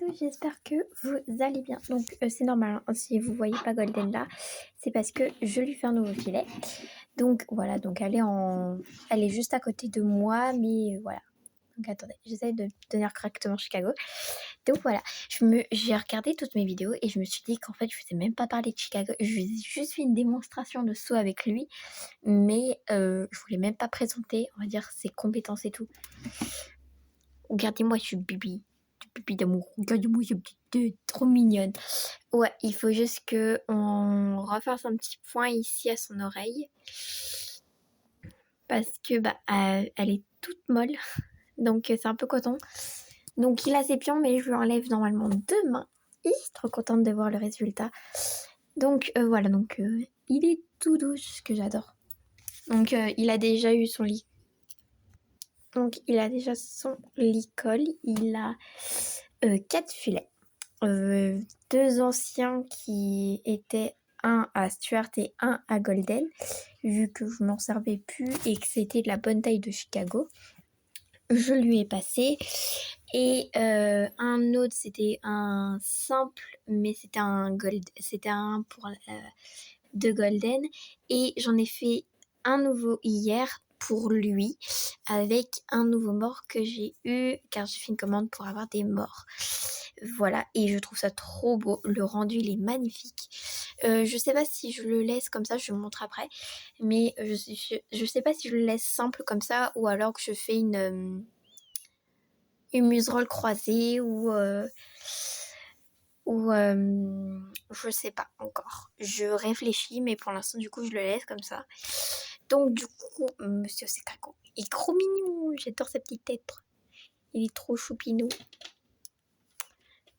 tous, j'espère que vous allez bien. Donc c'est normal, hein, si vous voyez pas Golden là, c'est parce que je lui fais un nouveau filet. Donc voilà, donc elle est juste à côté de moi, mais voilà. Donc attendez, j'essaie de tenir correctement Chicago. Donc voilà, j'ai regardé toutes mes vidéos et je me suis dit qu'en fait je faisais même pas parler de Chicago. Je lui ai juste fait une démonstration de saut avec lui, mais je voulais même pas présenter, on va dire, ses compétences et tout. Regardez-moi, je suis Bibi. Bibi d'amour. Regardez-moi, je suis petite tête, trop mignonne. Ouais, il faut juste que on refasse un petit point ici à son oreille. Parce que elle est toute molle. Donc c'est un peu coton. Donc il a ses pions, mais je lui enlève normalement demain. Hi, trop contente de voir le résultat. Donc voilà, donc il est tout doux, ce que j'adore. Donc il a déjà eu son lit. Donc il a déjà son lit-colle. Il a 4 filets. 2 anciens qui étaient un à Stuart et un à Golden, vu que je m'en servais plus et que c'était de la bonne taille de Chicago. Je lui ai passé. Et un autre, c'était un simple, mais c'était un pour de Golden. Et j'en ai fait un nouveau hier pour lui, avec un nouveau mort que j'ai eu, car j'ai fait une commande pour avoir des morts. Voilà, et je trouve ça trop beau. Le rendu, il est magnifique. Je sais pas si je le laisse comme ça, je vous montre après. Mais je sais pas si je le laisse simple comme ça, ou alors que je fais une muserolle croisée ou je sais pas encore. Je réfléchis, mais pour l'instant, du coup, je le laisse comme ça. Donc, du coup, monsieur Chicago, il est trop mignon. J'adore sa petite tête. Il est trop choupinou.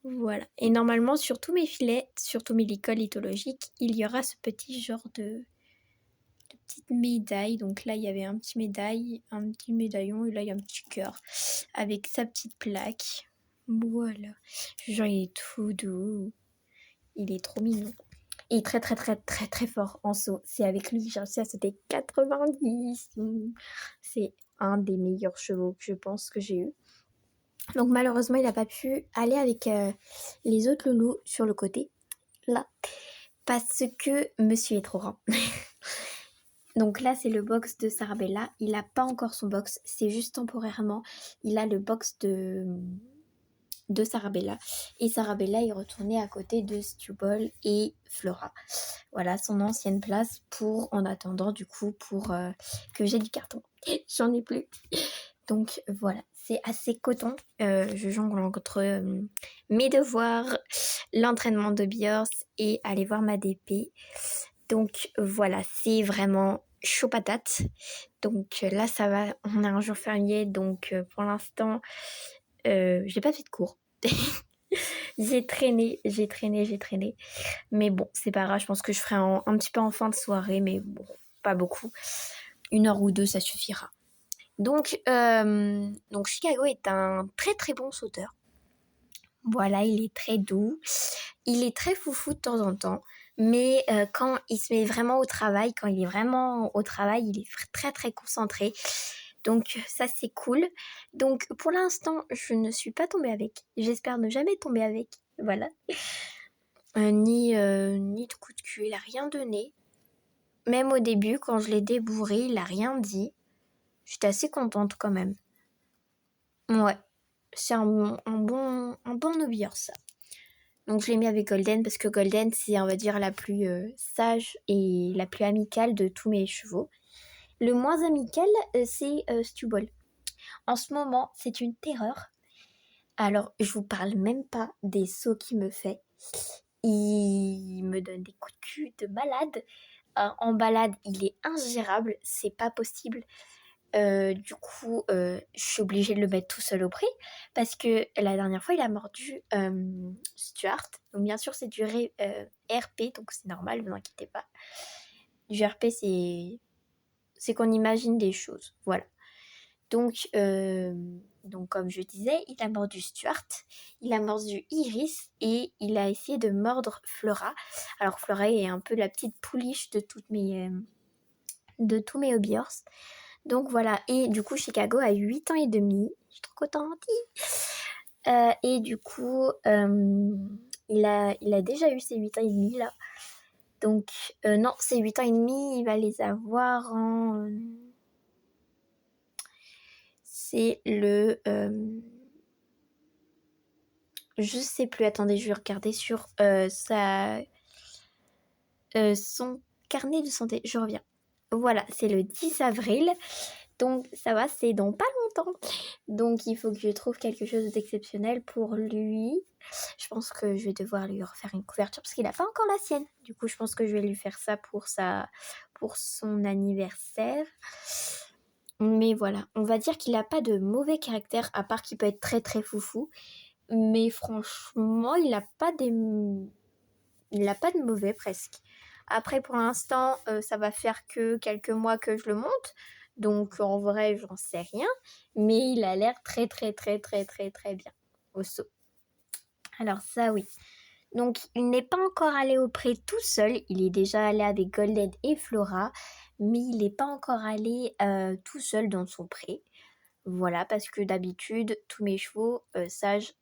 Voilà. Et normalement, sur tous mes filets, sur tous mes licoles lithologiques, il y aura ce petit genre de petite médaille. Donc là, il y avait un petit médaillon, et là, il y a un petit cœur avec sa petite plaque. Voilà. Genre, il est tout doux. Il est trop mignon. Et très, très, très, très, très fort en saut. C'est avec lui que j'ai réussi à sauter 90. C'est un des meilleurs chevaux que je pense que j'ai eu. Donc malheureusement, il n'a pas pu aller avec les autres loulous sur le côté, là, parce que monsieur est trop grand. Donc là, c'est le box de Sarabella. Il n'a pas encore son box, c'est juste temporairement. Il a le box de Sarabella. Et Sarabella est retournée à côté de Stubble et Flora. Voilà, son ancienne place en attendant du coup, pour que j'ai du carton. J'en ai plus. Donc voilà, c'est assez coton. Je jongle entre mes devoirs, l'entraînement de Biors et aller voir ma DP. Donc voilà, c'est vraiment chaud patate. Donc là, ça va, on a un jour férié, donc pour l'instant, j'ai pas fait de cours. J'ai traîné. Mais bon, c'est pas grave, je pense que je ferai un petit peu en fin de soirée, mais bon, pas beaucoup. 1 heure ou 2, ça suffira. Donc Chicago est un très très bon sauteur. Voilà, il est très doux. Il est très foufou de temps en temps. Mais quand il se met vraiment au travail, il est très très concentré. Donc ça c'est cool. Donc pour l'instant, je ne suis pas tombée avec. J'espère ne jamais tomber avec. Voilà. Ni de coup de cul, il a rien donné. Même au début, quand je l'ai débourré, il a rien dit. J'étais assez contente quand même. Ouais, c'est un bon novieur ça. Donc je l'ai mis avec Golden parce que Golden c'est, on va dire, la plus sage et la plus amicale de tous mes chevaux. Le moins amical, c'est Stubble. En ce moment, c'est une terreur. Alors, je vous parle même pas des sauts qu'il me fait. Il me donne des coups de cul de malade. En balade, il est ingérable, c'est pas possible. Du coup, je suis obligée de le mettre tout seul au pré parce que la dernière fois, il a mordu Stuart. Donc bien sûr, c'est du RP, donc c'est normal, ne vous inquiétez pas. Du RP, c'est qu'on imagine des choses, voilà. Donc comme je disais, il a mordu Stuart, il a mordu Iris et il a essayé de mordre Flora. Alors Flora est un peu la petite pouliche de tous mes hobby horse. Donc voilà, et du coup Chicago a 8 ans et demi, je suis trop contente. Et du coup, il a déjà eu ses 8 ans et demi là. Donc, non, ses 8 ans et demi, il va les avoir en... c'est le... je sais plus, attendez, je vais regarder sur son carnet de santé. Je reviens. Voilà, c'est le 10 avril. Donc ça va, c'est dans pas longtemps. Donc il faut que je trouve quelque chose d'exceptionnel pour lui. Je pense que je vais devoir lui refaire une couverture parce qu'il n'a pas encore la sienne. Du coup, je pense que je vais lui faire ça pour son anniversaire. Mais voilà, on va dire qu'il n'a pas de mauvais caractère, à part qu'il peut être très très foufou. Mais franchement, il n'a pas de mauvais presque. Après, pour l'instant, ça va faire que quelques mois que je le monte. Donc, en vrai, j'en sais rien. Mais il a l'air très, très, très, très, très, très bien au saut. Alors ça, oui. Donc, il n'est pas encore allé au pré tout seul. Il est déjà allé avec Golden et Flora. Mais il n'est pas encore allé tout seul dans son pré. Voilà, parce que d'habitude, tous mes chevaux sachent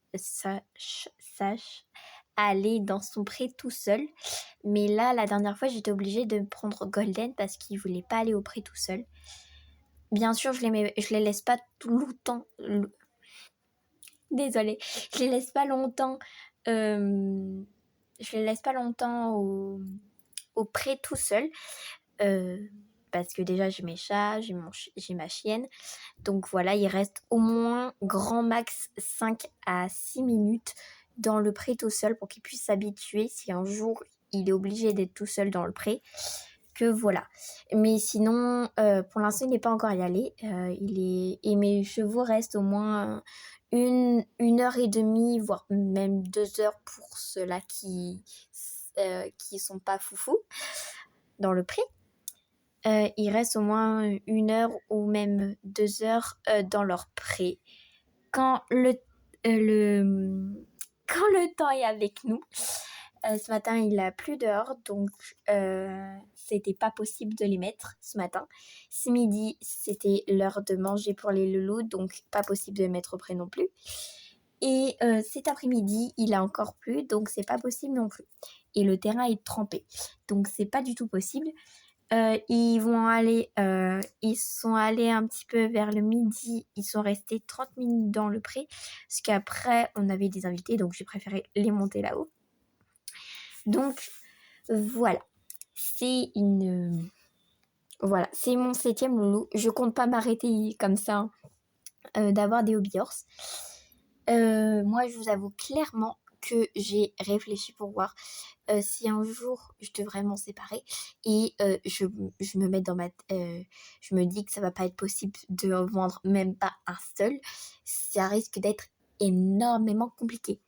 aller dans son pré tout seul. Mais là, la dernière fois, j'étais obligée de prendre Golden parce qu'il voulait pas aller au pré tout seul. Bien sûr, je les laisse pas tout le temps. Désolée, je les laisse pas longtemps. Je les laisse pas longtemps au pré tout seul. Parce que déjà, j'ai mes chats, j'ai ma chienne. Donc voilà, il reste au moins grand max 5 à 6 minutes dans le pré tout seul pour qu'il puisse s'habituer si un jour il est obligé d'être tout seul dans le pré. Que voilà. Mais sinon, pour l'instant, il n'est pas encore y allé. Et mes chevaux restent au moins une heure et demie, voire même 2 heures pour ceux-là qui sont pas foufous dans le pré. Il reste au moins 1 heure ou même 2 heures dans leur pré. Quand le temps est avec nous. Ce matin, il a plu dehors, donc c'était pas possible de les mettre ce matin. Ce midi, c'était l'heure de manger pour les loulous, donc pas possible de les mettre au pré non plus. Et cet après-midi, il a encore plu, donc c'est pas possible non plus. Et le terrain est trempé, donc c'est pas du tout possible. Ils sont allés un petit peu vers le midi, ils sont restés 30 minutes dans le pré, parce qu'après on avait des invités, donc j'ai préféré les monter là-haut. Donc voilà, c'est mon 7e loulou. Je compte pas m'arrêter comme ça d'avoir des hobby horse. Moi je vous avoue clairement que j'ai réfléchi pour voir si un jour je devrais m'en séparer et je me mets je me dis que ça va pas être possible de vendre même pas un seul. Ça risque d'être énormément compliqué.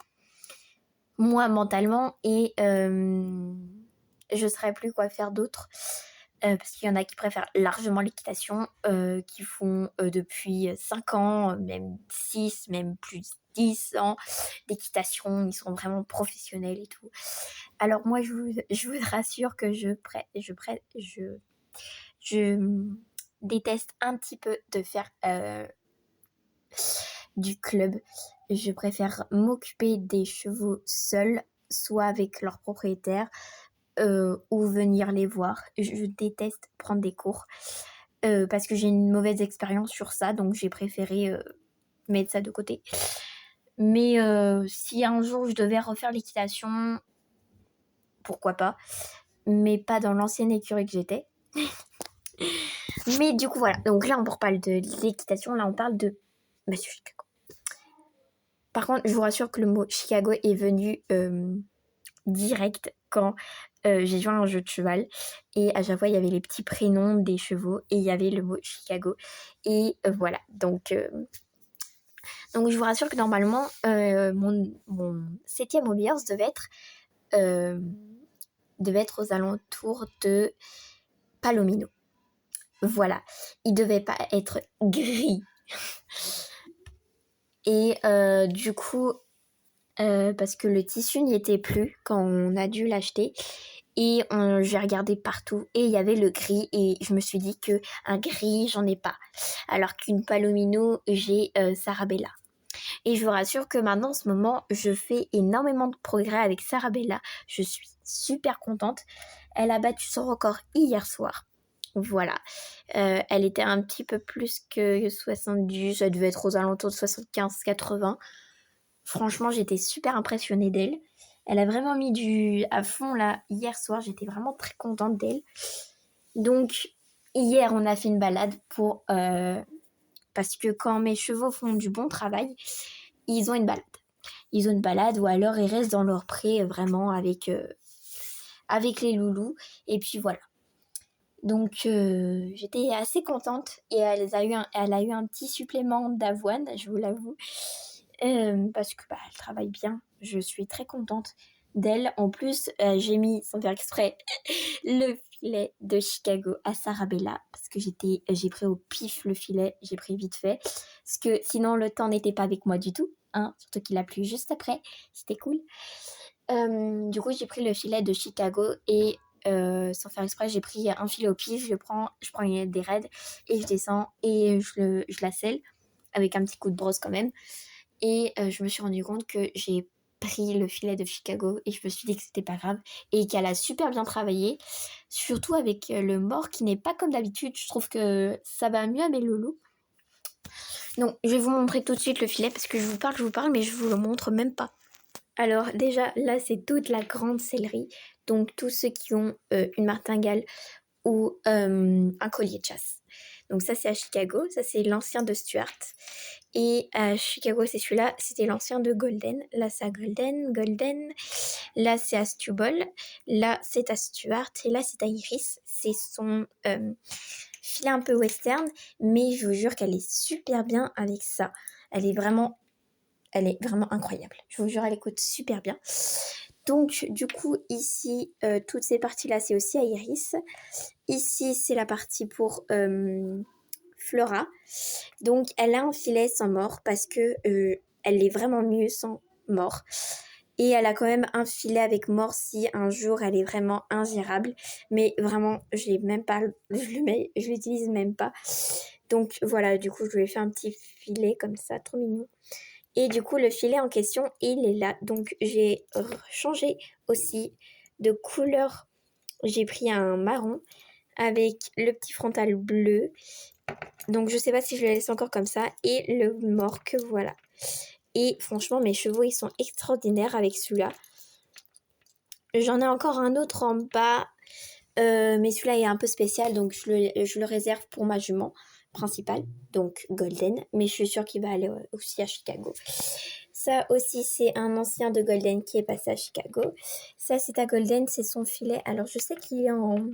Moi mentalement et je saurais plus quoi faire d'autre parce qu'il y en a qui préfèrent largement l'équitation, qui font depuis 5 ans, même 6, même plus de 10 ans d'équitation, ils sont vraiment professionnels et tout. Alors moi je vous rassure que je déteste un petit peu de faire du club. Je préfère m'occuper des chevaux seuls, soit avec leur propriétaire, ou venir les voir. Je déteste prendre des cours parce que j'ai une mauvaise expérience sur ça, donc j'ai préféré mettre ça de côté. Mais si un jour je devais refaire l'équitation, pourquoi pas, mais pas dans l'ancienne écurie que j'étais. Mais du coup voilà, donc là on parle de l'équitation, là on parle de Monsieur Chicago. Par contre, je vous rassure que le mot Chicago est venu direct quand j'ai joué à un jeu de cheval et à chaque fois il y avait les petits prénoms des chevaux et il y avait le mot Chicago et voilà, donc je vous rassure que normalement mon 7e hobby horse devait être aux alentours de Palomino. Voilà, il devait pas être gris. Et du coup, parce que le tissu n'y était plus quand on a dû l'acheter. Et j'ai regardé partout et il y avait le gris. Et je me suis dit qu'un gris, j'en ai pas. Alors qu'une Palomino, j'ai Sarabella. Et je vous rassure que maintenant, en ce moment, je fais énormément de progrès avec Sarabella. Je suis super contente. Elle a battu son record hier soir. Voilà. Elle était un petit peu plus que 70, elle devait être aux alentours de 75-80. Franchement, j'étais super impressionnée d'elle. Elle a vraiment mis du à fond là hier soir. J'étais vraiment très contente d'elle. Donc, hier, on a fait une balade parce que quand mes chevaux font du bon travail, ils ont une balade. Ils ont une balade ou alors ils restent dans leur pré vraiment avec les loulous. Et puis voilà. Donc j'étais assez contente et elle a eu un petit supplément d'avoine, je vous l'avoue, parce que elle travaille bien. Je suis très contente d'elle. En plus, j'ai mis, sans faire exprès, le filet de Chicago à Sarabella parce que j'ai pris au pif le filet, j'ai pris vite fait parce que sinon le temps n'était pas avec moi du tout, hein, surtout qu'il a plu juste après, c'était cool. Du coup, j'ai pris le filet de Chicago et sans faire exprès, j'ai pris un filet au pif, je prends des raids et je descends et je la selle avec un petit coup de brosse quand même. Et je me suis rendu compte que j'ai pris le filet de Chicago et je me suis dit que c'était pas grave et qu'elle a super bien travaillé, surtout avec le mort qui n'est pas comme d'habitude. Je trouve que ça va mieux à mes loulous. Donc, je vais vous montrer tout de suite le filet parce que je vous parle, mais je vous le montre même pas. Alors déjà, là, c'est toute la grande céleri. Donc, tous ceux qui ont une martingale ou un collier de chasse. Donc ça, c'est à Chicago. Ça, c'est l'ancien de Stuart. Et à Chicago, c'est celui-là. C'était l'ancien de Golden. Là, c'est à Golden. Là, c'est à Stubble. Là, c'est à Stuart. Et là, c'est à Iris. C'est son filet un peu western. Mais je vous jure qu'elle est super bien avec ça. Elle est vraiment incroyable. Je vous jure, elle écoute super bien. Donc, du coup, ici, toutes ces parties-là, c'est aussi à Iris. Ici, c'est la partie pour Flora. Donc, elle a un filet sans mort parce que elle est vraiment mieux sans mort. Et elle a quand même un filet avec mort si un jour elle est vraiment ingérable. Mais vraiment, je l'ai même pas, je l'utilise même pas. Donc voilà, du coup, je lui ai fait un petit filet comme ça, trop mignon. Et du coup, le filet en question, il est là. Donc, j'ai changé aussi de couleur. J'ai pris un marron avec le petit frontal bleu. Donc, je sais pas si je le laisse encore comme ça. Et le morque, voilà. Et franchement, mes chevaux, ils sont extraordinaires avec celui-là. J'en ai encore un autre en bas. Mais celui-là est un peu spécial. Donc, je le réserve pour ma jument principale. Donc, Golden. Mais je suis sûre qu'il va aller aussi à Chicago. Ça aussi, c'est un ancien de Golden qui est passé à Chicago. Ça, c'est à Golden, c'est son filet. Alors, je sais qu'il est en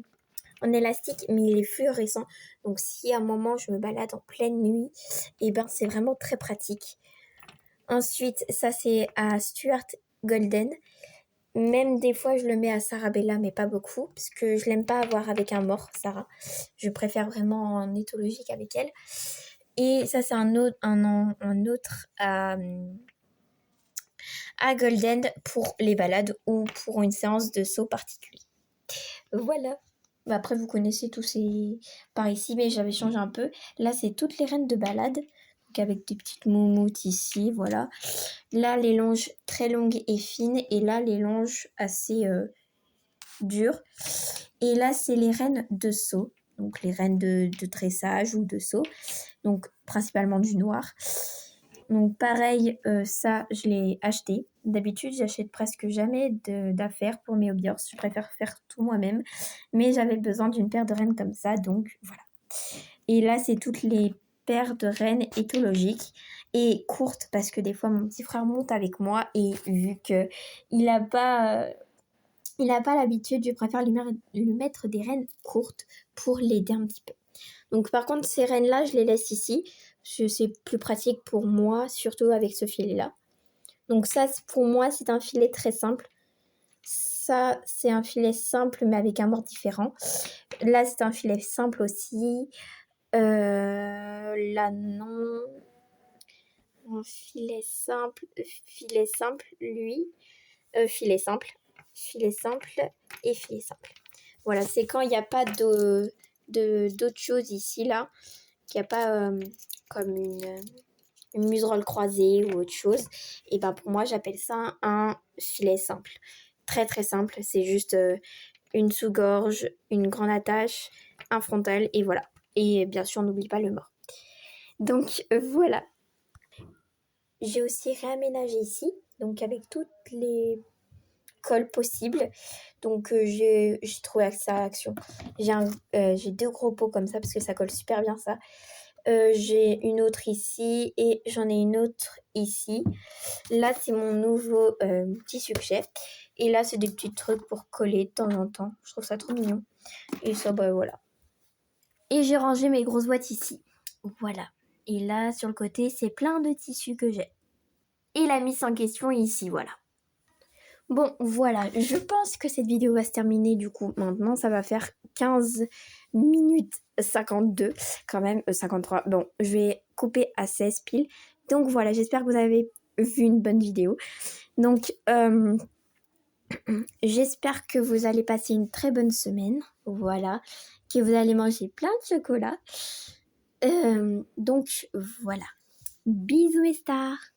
élastique, mais il est fluorescent. Donc, si à un moment, je me balade en pleine nuit, et ben, c'est vraiment très pratique. Ensuite, ça, c'est à Stuart Golden. Même des fois, je le mets à Sarabella, mais pas beaucoup, parce que je l'aime pas avoir avec un mort, Sarah. Je préfère vraiment en éthologique avec elle. Et ça, c'est un autre à Golden pour les balades ou pour une séance de saut particulier. Voilà. Après, vous connaissez tous ces par ici, mais j'avais changé un peu. Là, c'est toutes les reines de balade. Donc avec des petites moumoutes ici, voilà. Là, les longes très longues et fines. Et là, les longes assez dures. Et là, c'est les reines de saut. Donc les reines de dressage ou de saut. Donc principalement du noir. Donc pareil, ça, je l'ai acheté. D'habitude, j'achète presque jamais d'affaires pour mes hobby horse. Je préfère faire tout moi-même. Mais j'avais besoin d'une paire de rennes comme ça, donc voilà. Et là, c'est toutes les paires de rennes éthologiques et courtes parce que des fois, mon petit frère monte avec moi et vu que il a pas l'habitude, je préfère lui mettre des rennes courtes pour l'aider un petit peu. Donc par contre, ces rennes-là, je les laisse ici. Parce que c'est plus pratique pour moi, surtout avec ce filet-là. Donc ça, pour moi, c'est un filet très simple. Ça, c'est un filet simple, mais avec un mort différent. Là, c'est un filet simple aussi. Là, non. Un filet simple, lui. Filet simple et filet simple. Voilà, c'est quand il n'y a pas d'autre chose ici, là. Qu'il n'y a pas comme une une muserolle croisée ou autre chose. Et ben pour moi, j'appelle ça un filet simple. Très très simple, c'est juste une sous-gorge, une grande attache, un frontal et voilà. Et bien sûr, on n'oublie pas le mort. Donc voilà. J'ai aussi réaménagé ici, donc avec toutes les colle possible. Donc j'ai trouvé ça action. J'ai 2 gros pots comme ça parce que ça colle super bien ça. J'ai une autre ici et j'en ai une autre ici. Là c'est mon nouveau tissu que j'ai. Et là c'est des petits trucs pour coller de temps en temps. Je trouve ça trop mignon. Et ça bah voilà. Et j'ai rangé mes grosses boîtes ici. Voilà. Et là sur le côté c'est plein de tissus que j'ai. Et la mise en question ici, voilà. Bon, voilà, je pense que cette vidéo va se terminer du coup. Maintenant, ça va faire 15 minutes 52, quand même, 53. Bon, je vais couper à 16 piles. Donc voilà, j'espère que vous avez vu une bonne vidéo. Donc, j'espère que vous allez passer une très bonne semaine. Voilà, que vous allez manger plein de chocolat. Donc voilà, bisous mes stars.